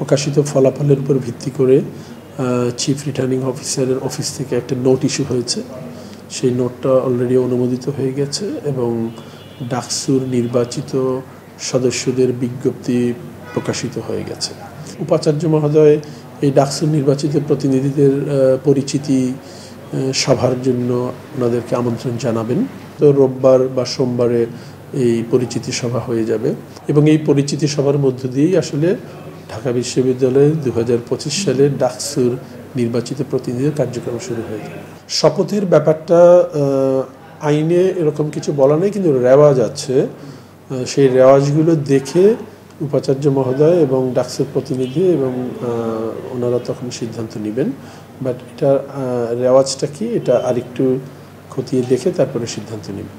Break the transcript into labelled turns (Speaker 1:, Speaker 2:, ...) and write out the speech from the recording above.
Speaker 1: প্রকাশিত ফলাফলের উপর ভিত্তি করে চিফ রিটার্নিং অফিসারের অফিস থেকে একটা নোট ইস্যু হয়েছে। সেই নোটটা অলরেডি অনুমোদিত হয়ে গেছে এবং ডাকসুর নির্বাচিত সদস্যদের বিজ্ঞপ্তি প্রকাশিত হয়ে গেছে। উপাচার্য মহোদয় এই ডাকসুর নির্বাচিত প্রতিনিধিদের পরিচিতি সভার জন্য ওনাদেরকে আমন্ত্রণ জানাবেন। তো রোববার বা সোমবারে এই পরিচিতি সভা হয়ে যাবে এবং এই পরিচিতি সভার মধ্য দিয়েই আসলে ঢাকা বিশ্ববিদ্যালয়ে 2025 সালে ডাকসুর নির্বাচিত প্রতিনিধিদের কার্যক্রম শুরু হয়ে যাবে। শপথের ব্যাপারটা আইনে এরকম কিছু বলা নেই, কিন্তু রেওয়াজ আছে। সেই রেওয়াজগুলো দেখে উপাচার্য মহোদয় এবং ডাকসুর প্রতিনিধি এবং ওনারা তখন সিদ্ধান্ত নেবেন। বাট এটা রেওয়াজটা কি, এটা আরেকটু খতিয়ে দেখে তারপরে সিদ্ধান্ত নেবেন।